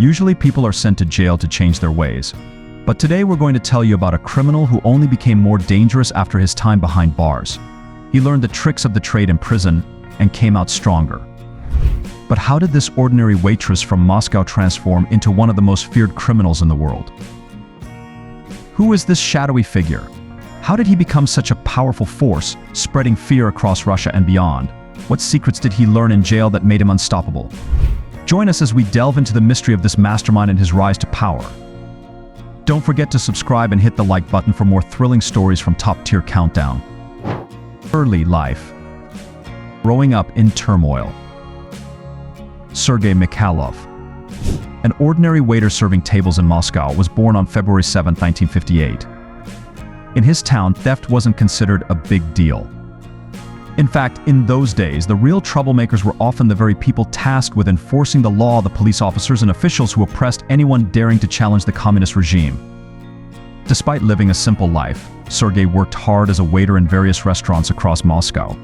Usually people are sent to jail to change their ways. But today we're going to tell you about a criminal who only became more dangerous after his time behind bars. He learned the tricks of the trade in prison and came out stronger. But how did this ordinary waitress from Moscow transform into one of the most feared criminals in the world? Who is this shadowy figure? How did he become such a powerful force, spreading fear across Russia and beyond? What secrets did he learn in jail that made him unstoppable? Join us as we delve into the mystery of this mastermind and his rise to power. Don't forget to subscribe and hit the like button for more thrilling stories from Top Tier Countdown. Early life. Growing up in turmoil. Sergey Mikhailov, an ordinary waiter serving tables in Moscow, was born on February 7, 1958. In his town, theft wasn't considered a big deal. In fact, in those days, the real troublemakers were often the very people tasked with enforcing the law, the police officers and officials who oppressed anyone daring to challenge the communist regime. Despite living a simple life, Sergey worked hard as a waiter in various restaurants across Moscow.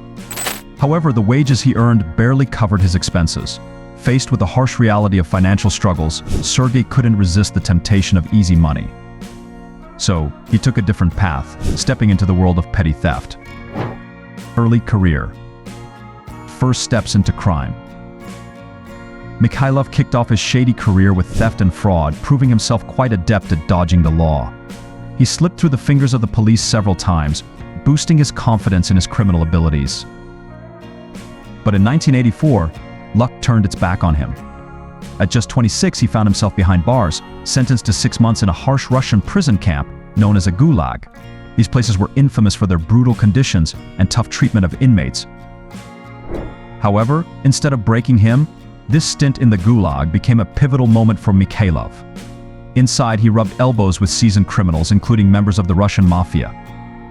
However, the wages he earned barely covered his expenses. Faced with the harsh reality of financial struggles, Sergey couldn't resist the temptation of easy money. So, he took a different path, stepping into the world of petty theft. Early career. First steps into crime. Mikhailov kicked off his shady career with theft and fraud, proving himself quite adept at dodging the law. He slipped through the fingers of the police several times, boosting his confidence in his criminal abilities. But in 1984, luck turned its back on him. At just 26, he found himself behind bars, sentenced to 6 months in a harsh Russian prison camp known as a gulag. These places were infamous for their brutal conditions and tough treatment of inmates. However, instead of breaking him, this stint in the gulag became a pivotal moment for Mikhailov. Inside, he rubbed elbows with seasoned criminals, including members of the Russian Mafia.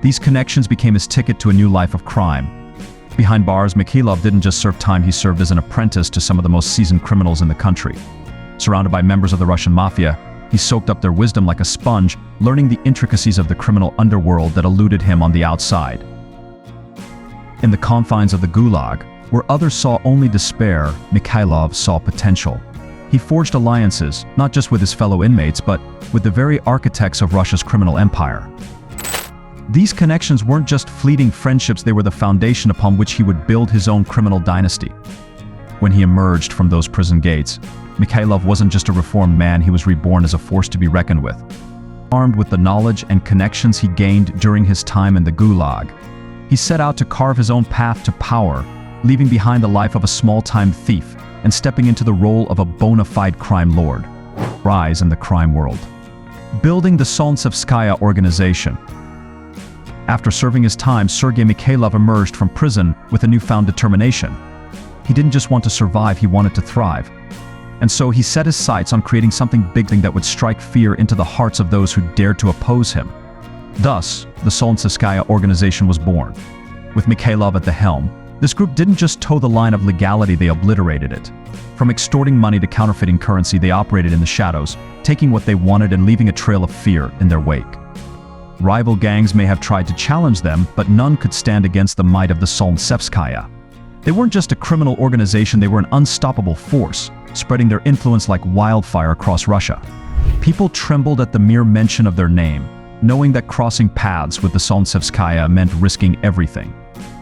These connections became his ticket to a new life of crime. Behind bars, Mikhailov didn't just serve time, he served as an apprentice to some of the most seasoned criminals in the country. Surrounded by members of the Russian Mafia, he soaked up their wisdom like a sponge, learning the intricacies of the criminal underworld that eluded him on the outside. In the confines of the gulag, where others saw only despair, Mikhailov saw potential. He forged alliances, not just with his fellow inmates, but with the very architects of Russia's criminal empire. These connections weren't just fleeting friendships, they were the foundation upon which he would build his own criminal dynasty. When he emerged from those prison gates, Mikhailov wasn't just a reformed man, he was reborn as a force to be reckoned with. Armed with the knowledge and connections he gained during his time in the gulag, he set out to carve his own path to power, leaving behind the life of a small-time thief and stepping into the role of a bona fide crime lord. Rise in the crime world. Building the Solntsevskaya organization. After serving his time, Sergey Mikhailov emerged from prison with a newfound determination. He didn't just want to survive, he wanted to thrive. And so he set his sights on creating something big that would strike fear into the hearts of those who dared to oppose him. Thus, the Solntsevskaya organization was born. With Mikhailov at the helm, this group didn't just toe the line of legality, they obliterated it. From extorting money to counterfeiting currency, they operated in the shadows, taking what they wanted and leaving a trail of fear in their wake. Rival gangs may have tried to challenge them, but none could stand against the might of the Solntsevskaya. They weren't just a criminal organization, they were an unstoppable force, spreading their influence like wildfire across Russia. People trembled at the mere mention of their name, knowing that crossing paths with the Solntsevskaya meant risking everything.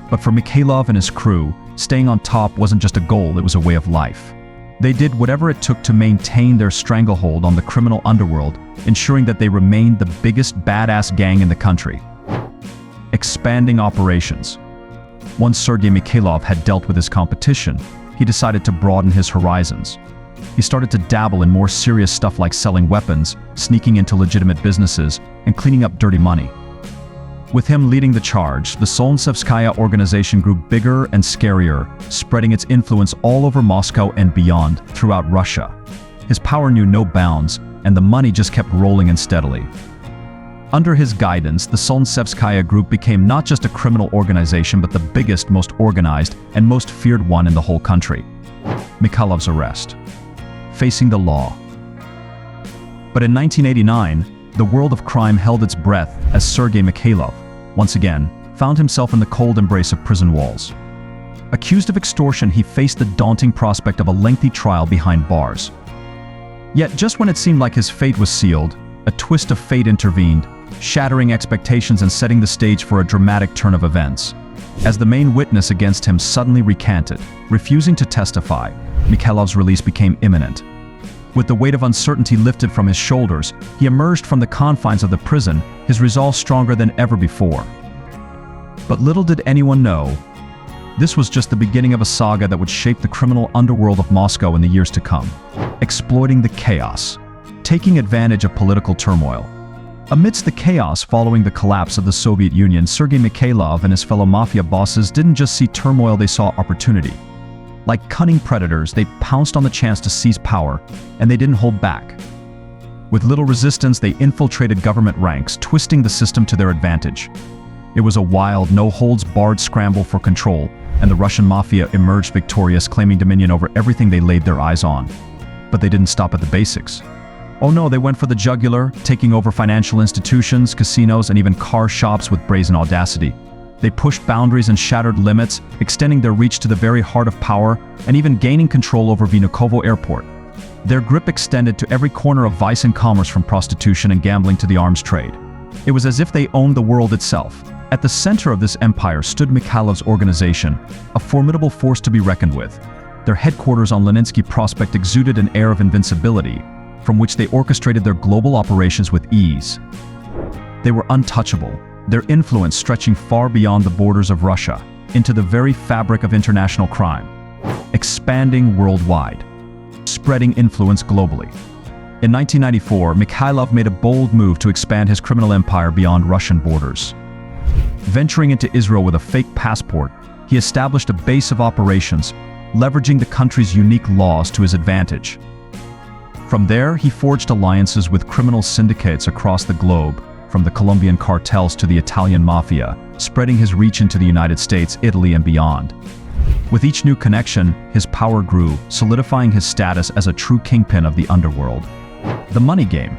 But for Mikhailov and his crew, staying on top wasn't just a goal, it was a way of life. They did whatever it took to maintain their stranglehold on the criminal underworld, ensuring that they remained the biggest badass gang in the country. Expanding operations. Once Sergey Mikhailov had dealt with his competition, he decided to broaden his horizons. He started to dabble in more serious stuff like selling weapons, sneaking into legitimate businesses, and cleaning up dirty money. With him leading the charge, the Solntsevskaya organization grew bigger and scarier, spreading its influence all over Moscow and beyond, throughout Russia. His power knew no bounds, and the money just kept rolling in steadily. Under his guidance, the Solntsevskaya group became not just a criminal organization, but the biggest, most organized, and most feared one in the whole country. Mikhailov's arrest. Facing the law. But in 1989, the world of crime held its breath as Sergey Mikhailov, once again, found himself in the cold embrace of prison walls. Accused of extortion, he faced the daunting prospect of a lengthy trial behind bars. Yet just when it seemed like his fate was sealed, a twist of fate intervened, shattering expectations and setting the stage for a dramatic turn of events. As the main witness against him suddenly recanted, refusing to testify, Mikhailov's release became imminent. With the weight of uncertainty lifted from his shoulders, he emerged from the confines of the prison, his resolve stronger than ever before. But little did anyone know, this was just the beginning of a saga that would shape the criminal underworld of Moscow in the years to come. Exploiting the chaos, taking advantage of political turmoil. Amidst the chaos following the collapse of the Soviet Union, Sergey Mikhailov and his fellow Mafia bosses didn't just see turmoil, they saw opportunity. Like cunning predators, they pounced on the chance to seize power, and they didn't hold back. With little resistance, they infiltrated government ranks, twisting the system to their advantage. It was a wild, no-holds-barred scramble for control, and the Russian Mafia emerged victorious, claiming dominion over everything they laid their eyes on. But they didn't stop at the basics. Oh no, they went for the jugular, taking over financial institutions, casinos, and even car shops with brazen audacity. They pushed boundaries and shattered limits, extending their reach to the very heart of power, and even gaining control over Vnukovo Airport. Their grip extended to every corner of vice and commerce, from prostitution and gambling to the arms trade. It was as if they owned the world itself. At the center of this empire stood Mikhailov's organization, a formidable force to be reckoned with. Their headquarters on Leninsky Prospect exuded an air of invincibility, from which they orchestrated their global operations with ease. They were untouchable, their influence stretching far beyond the borders of Russia, into the very fabric of international crime, expanding worldwide, spreading influence globally. In 1994, Mikhailov made a bold move to expand his criminal empire beyond Russian borders. Venturing into Israel with a fake passport, he established a base of operations, leveraging the country's unique laws to his advantage. From there, he forged alliances with criminal syndicates across the globe, from the Colombian cartels to the Italian Mafia, spreading his reach into the United States, Italy, and beyond. With each new connection, his power grew, solidifying his status as a true kingpin of the underworld. The money game.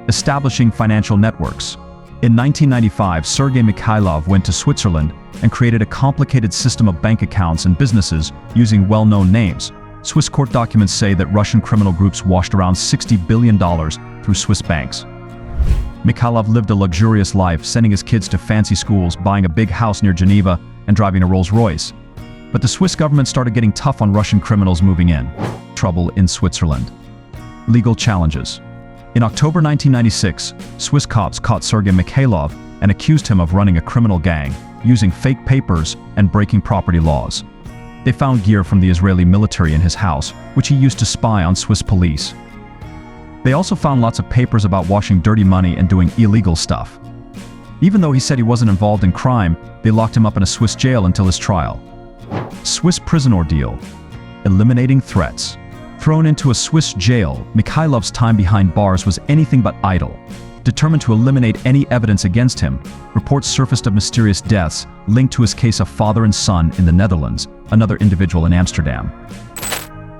Establishing financial networks. In 1995, Sergey Mikhailov went to Switzerland and created a complicated system of bank accounts and businesses using well-known names. Swiss court documents say that Russian criminal groups washed around $60 billion through Swiss banks. Mikhailov lived a luxurious life, sending his kids to fancy schools, buying a big house near Geneva, and driving a Rolls-Royce. But the Swiss government started getting tough on Russian criminals moving in. Trouble in Switzerland. Legal challenges. In October 1996, Swiss cops caught Sergey Mikhailov and accused him of running a criminal gang, using fake papers and breaking property laws. They found gear from the Israeli military in his house, which he used to spy on Swiss police. They also found lots of papers about washing dirty money and doing illegal stuff. Even though he said he wasn't involved in crime, they locked him up in a Swiss jail until his trial. Swiss prison ordeal. Eliminating threats. Thrown into a Swiss jail, Mikhailov's time behind bars was anything but idle. Determined to eliminate any evidence against him, reports surfaced of mysterious deaths linked to his case of father and son in the Netherlands, another individual in Amsterdam.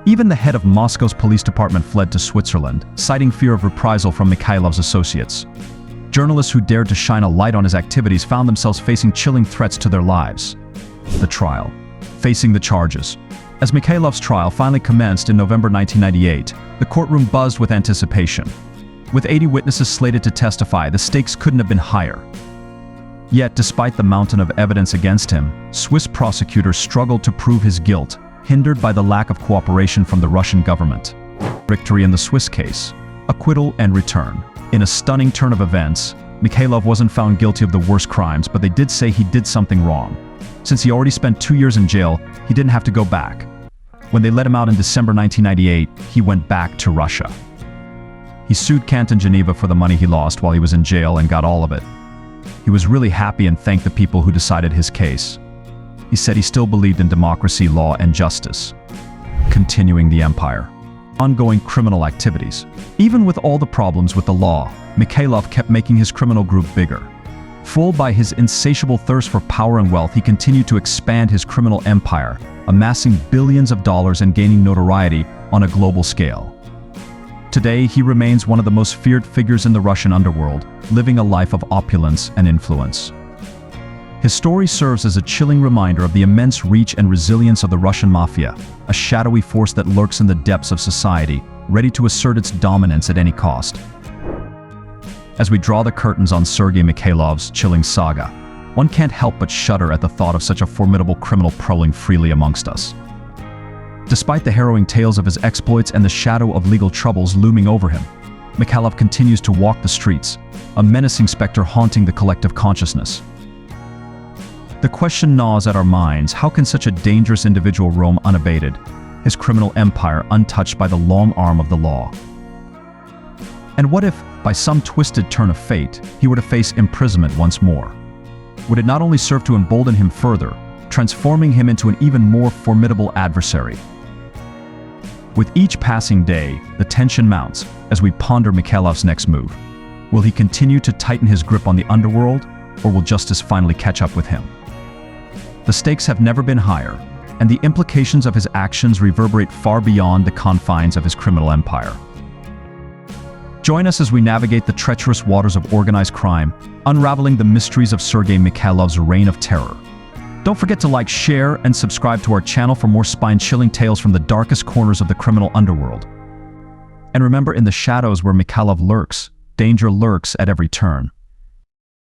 Even the head of Moscow's police department fled to Switzerland, citing fear of reprisal from Mikhailov's associates. Journalists who dared to shine a light on his activities found themselves facing chilling threats to their lives. The trial. Facing the charges. As Mikhailov's trial finally commenced in November 1998, the courtroom buzzed with anticipation. With 80 witnesses slated to testify, the stakes couldn't have been higher. Yet, despite the mountain of evidence against him, Swiss prosecutors struggled to prove his guilt, hindered by the lack of cooperation from the Russian government. Victory in the Swiss case. Acquittal and return. In a stunning turn of events, Mikhailov wasn't found guilty of the worst crimes, but they did say he did something wrong. Since he already spent 2 years in jail, he didn't have to go back. When they let him out in December 1998, he went back to Russia. He sued Canton Geneva for the money he lost while he was in jail and got all of it. He was really happy and thanked the people who decided his case. He said he still believed in democracy, law, and justice. Continuing the empire. Ongoing criminal activities. Even with all the problems with the law, Mikhailov kept making his criminal group bigger. Fueled by his insatiable thirst for power and wealth, he continued to expand his criminal empire, amassing billions of dollars and gaining notoriety on a global scale. Today, he remains one of the most feared figures in the Russian underworld, living a life of opulence and influence. His story serves as a chilling reminder of the immense reach and resilience of the Russian Mafia, a shadowy force that lurks in the depths of society, ready to assert its dominance at any cost. As we draw the curtains on Sergey Mikhailov's chilling saga, one can't help but shudder at the thought of such a formidable criminal prowling freely amongst us. Despite the harrowing tales of his exploits and the shadow of legal troubles looming over him, Mikhailov continues to walk the streets, a menacing specter haunting the collective consciousness. The question gnaws at our minds: how can such a dangerous individual roam unabated, his criminal empire untouched by the long arm of the law? And what if, by some twisted turn of fate, he were to face imprisonment once more? Would it not only serve to embolden him further, transforming him into an even more formidable adversary? With each passing day, the tension mounts as we ponder Mikhailov's next move. Will he continue to tighten his grip on the underworld, or will justice finally catch up with him? The stakes have never been higher, and the implications of his actions reverberate far beyond the confines of his criminal empire. Join us as we navigate the treacherous waters of organized crime, unraveling the mysteries of Sergey Mikhailov's reign of terror. Don't forget to like, share, and subscribe to our channel for more spine-chilling tales from the darkest corners of the criminal underworld. And remember, in the shadows where Mikhailov lurks, danger lurks at every turn.